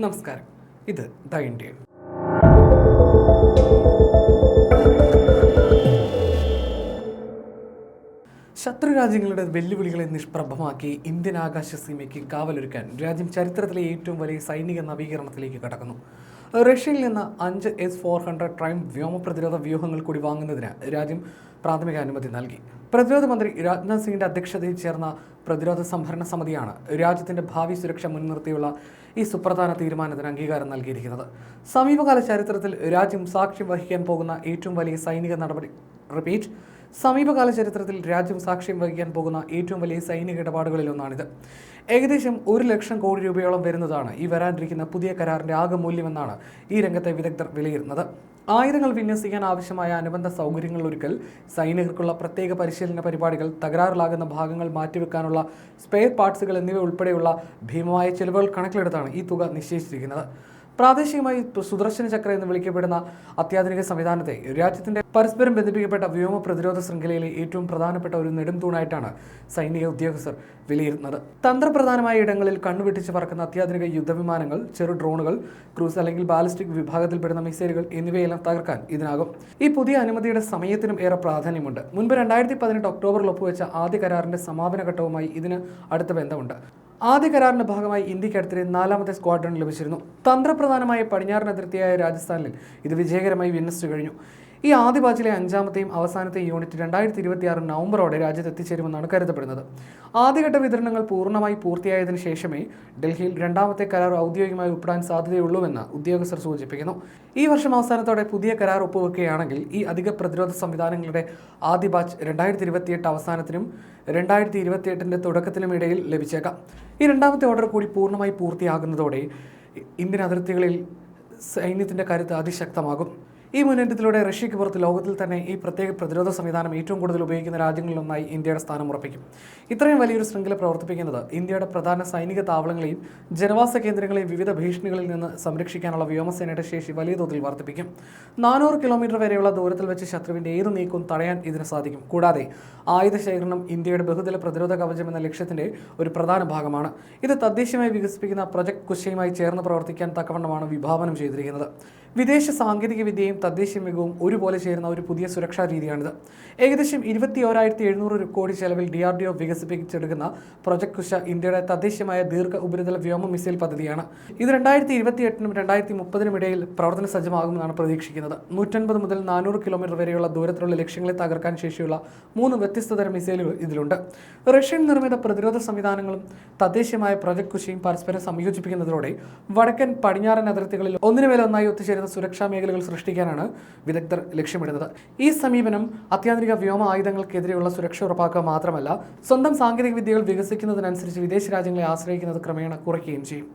നമസ്കാരം, ഇത് the Indian. ശത്രു രാജ്യങ്ങളുടെ വെല്ലുവിളികളെ നിഷ്പ്രഭമാക്കി ഇന്ത്യൻ ആകാശസീമയ്ക്ക് കാവലൊരുക്കാൻ രാജ്യം ചരിത്രത്തിലെ ഏറ്റവും വലിയ സൈനിക നവീകരണത്തിലേക്ക് കടക്കുന്നു. റഷ്യയിൽ നിന്ന് 5 S-400 ട്രൈംഫ് വ്യോമ പ്രതിരോധ വ്യൂഹങ്ങൾ കൂടി വാങ്ങുന്നതിന് രാജ്യം പ്രാഥമിക അനുമതി നൽകി. പ്രതിരോധ മന്ത്രി രാജ്നാഥ് സിംഗിന്റെ അധ്യക്ഷതയിൽ ചേർന്ന പ്രതിരോധ സംഭരണ സമിതിയാണ് രാജ്യത്തിന്റെ ഭാവി സുരക്ഷ മുൻനിർത്തിയുള്ള ഈ സുപ്രധാന തീരുമാനത്തിന് അംഗീകാരം നൽകിയിരിക്കുന്നത്. സമീപകാല ചരിത്രത്തിൽ രാജ്യം സാക്ഷ്യം വഹിക്കാൻ പോകുന്ന ഏറ്റവും വലിയ സൈനിക നടപടി സമീപകാല ചരിത്രത്തിൽ രാജ്യം സാക്ഷ്യം വഹിക്കാൻ പോകുന്ന ഏറ്റവും വലിയ സൈനിക ഇടപാടുകളിലൊന്നാണിത്. ഏകദേശം 1 ലക്ഷം കോടി രൂപയോളം വരുന്നതാണ് ഈ വരാനിരിക്കുന്ന പുതിയ കരാറിന്റെ ആകെ മൂല്യമെന്നാണ് ഈ രംഗത്തെ വിദഗ്ധർ വിലയിരുത്തുന്നത്. ആയുധങ്ങൾ വിന്യസിക്കാൻ ആവശ്യമായ അനുബന്ധ സൗകര്യങ്ങൾ ഒരുക്കൽ, സൈനികർക്കുള്ള പ്രത്യേക പരിശീലന പരിപാടികൾ, തകരാറിലാകുന്ന ഭാഗങ്ങൾ മാറ്റിവെക്കാനുള്ള സ്പെയർ പാർട്സുകൾ എന്നിവ ഉൾപ്പെടെയുള്ള ഭീമമായ ചെലവുകൾ കണക്കിലെടുത്താണ് ഈ തുക നിശ്ചയിച്ചിരിക്കുന്നത്. പ്രാദേശികമായി സുദർശന ചക്ര എന്ന് വിളിക്കപ്പെടുന്ന അത്യാധുനിക സംവിധാനത്തെ രാജ്യത്തിന്റെ പരസ്പരം ബന്ധിപ്പിക്കപ്പെട്ട വ്യോമ പ്രതിരോധ ശൃംഖലയിലെ ഏറ്റവും പ്രധാനപ്പെട്ട ഒരു നെടുംതൂണായിട്ടാണ് സൈനിക ഉദ്യോഗസ്ഥർ വിലയിരുത്തുന്നത്. തന്ത്രപ്രധാനമായ ഇടങ്ങളിൽ കണ്ണുവെട്ടിച്ച് പറക്കുന്ന അത്യാധുനിക യുദ്ധവിമാനങ്ങൾ, ചെറു ഡ്രോണുകൾ, ക്രൂസ് അല്ലെങ്കിൽ ബാലിസ്റ്റിക് വിഭാഗത്തിൽപ്പെടുന്ന മിസൈലുകൾ എന്നിവയെല്ലാം തകർക്കാൻ ഇതിനാകും. ഈ പുതിയ അനുമതിയുടെ സമയത്തിനും ഏറെ പ്രാധാന്യമുണ്ട്. മുൻപ് 2018 ഒക്ടോബറിൽ ഒപ്പുവെച്ച ആദ്യ കരാറിന്റെ സമാപന ഘട്ടവുമായി ഇതിന് അടുത്ത ബന്ധമുണ്ട്. ആദ്യ കരാറിന്റെ ഭാഗമായി ഇന്ത്യക്ക് അടുത്തിടെ 4ാമത്തെ സ്ക്വാഡ്രൺ ലഭിച്ചിരുന്നു. തന്ത്രപ്രധാനമായ പടിഞ്ഞാറൻ അതിർത്തിയായ രാജസ്ഥാനിൽ ഇത് വിജയകരമായി വിന്യസിച്ചു കഴിഞ്ഞു. ഈ ആദ്യ ബാച്ചിലെ 5ാമത്തെയും അവസാനത്തെയും യൂണിറ്റ് 2026 നവംബറോടെ രാജ്യത്ത് എത്തിച്ചേരുമെന്നാണ് കരുതപ്പെടുന്നത്. ആദ്യഘട്ട വിതരണങ്ങൾ പൂർണ്ണമായി പൂർത്തിയായതിനു ശേഷമേ ഡൽഹിയിൽ 2ാമത്തെ കരാർ ഔദ്യോഗികമായി ഒപ്പിടാൻ സാധ്യതയുള്ളൂവെന്ന് ഉദ്യോഗസ്ഥർ സൂചിപ്പിക്കുന്നു. ഈ വർഷം അവസാനത്തോടെ പുതിയ കരാർ ഒപ്പുവെക്കുകയാണെങ്കിൽ ഈ അധിക പ്രതിരോധ സംവിധാനങ്ങളുടെ ആദ്യ ബാച്ച് 2028 അവസാനത്തിനും 2028 തുടക്കത്തിനും ഇടയിൽ ലഭിച്ചേക്കാം. ഈ 2ാമത്തെ ഓർഡർ കൂടി പൂർണ്ണമായി പൂർത്തിയാകുന്നതോടെ ഇന്ത്യൻ അതിർത്തികളിൽ സൈന്യത്തിന്റെ കരുത്ത് അതിശക്തമാകും. ഈ മുന്നേറ്റത്തിലൂടെ റഷ്യയ്ക്ക് പുറത്ത് ലോകത്തിൽ തന്നെ ഈ പ്രത്യേക പ്രതിരോധ സംവിധാനം ഏറ്റവും കൂടുതൽ ഉപയോഗിക്കുന്ന രാജ്യങ്ങളിലൊന്നായി ഇന്ത്യയുടെ സ്ഥാനം ഉറപ്പിക്കും. ഇത്രയും വലിയൊരു ശൃംഖല പ്രവർത്തിപ്പിക്കുന്നത് ഇന്ത്യയുടെ പ്രധാന സൈനിക താവളങ്ങളെയും ജനവാസ കേന്ദ്രങ്ങളെയും വിവിധ ഭീഷണികളിൽ നിന്ന് സംരക്ഷിക്കാനുള്ള വ്യോമസേനയുടെ ശേഷി വലിയ തോതിൽ വർദ്ധിപ്പിക്കും. 400 കിലോമീറ്റർ വരെയുള്ള ദൂരത്തിൽ വെച്ച് ശത്രുവിന്റെ ഏത് നീക്കവും തടയാൻ ഇതിന് സാധിക്കും. കൂടാതെ ആയുധ ശേഖരണം ഇന്ത്യയുടെ ബഹുതല പ്രതിരോധ കവചം എന്ന ലക്ഷ്യത്തിന്റെ ഒരു പ്രധാന ഭാഗമാണ്. ഇത് തദ്ദേശീയമായി വികസിപ്പിക്കുന്ന പ്രൊജക്ട് കുശയുമായി ചേർന്ന് പ്രവർത്തിക്കാൻ തക്കവണ്ണമാണ് വിഭാവനം ചെയ്തിരിക്കുന്നത്. വിദേശ സാങ്കേതിക വിദ്യയും തദ്ദേശീയ മികവും ഒരുപോലെ ചേരുന്ന ഒരു പുതിയ സുരക്ഷാ രീതിയാണിത്. ഏകദേശം 21,700 കോടി ചെലവിൽ DRDO വികസിപ്പിച്ചെടുക്കുന്ന പ്രൊജക്ട് കുശ ഇന്ത്യയുടെ തദ്ദേശീയമായ ദീർഘ ഉപരിതല വ്യോമ മിസൈൽ പദ്ധതിയാണ്. ഇത് 2028 2030 ഇടയിൽ പ്രവർത്തന സജ്ജമാകുമെന്നാണ് പ്രതീക്ഷിക്കുന്നത്. 150 മുതൽ 400 കിലോമീറ്റർ വരെയുള്ള ദൂരത്തിലുള്ള ലക്ഷ്യങ്ങളെ തകർക്കാൻ ശേഷിയുള്ള 3 വ്യത്യസ്ത തരം മിസൈലുകൾ ഇതിലുണ്ട്. റഷ്യൻ നിർമ്മിത പ്രതിരോധ സംവിധാനങ്ങളും തദ്ദേശീയമായ പ്രൊജക്ട് കുശയും പരസ്പരം സംയോജിപ്പിക്കുന്നതോടെ വടക്കൻ പടിഞ്ഞാറൻ അതിർത്തികളിൽ ഒന്നിനുമേലൊന്നായി ഒത്തുചേരുന്ന സുരക്ഷാ മേഖലകൾ സൃഷ്ടിക്കാനാണ് വിദഗ്ധർ ലക്ഷ്യമിടുന്നത്. ഈ സമീപനം അത്യാധുനിക വ്യോമ ആയുധങ്ങൾക്കെതിരെയുള്ള സുരക്ഷ ഉറപ്പാക്കുക മാത്രമല്ല, സ്വന്തം സാങ്കേതിക വിദ്യകൾ വികസിക്കുന്നതിനനുസരിച്ച് വിദേശ രാജ്യങ്ങളെ ആശ്രയിക്കുന്നത് ക്രമേണ കുറയ്ക്കുകയും ചെയ്യും.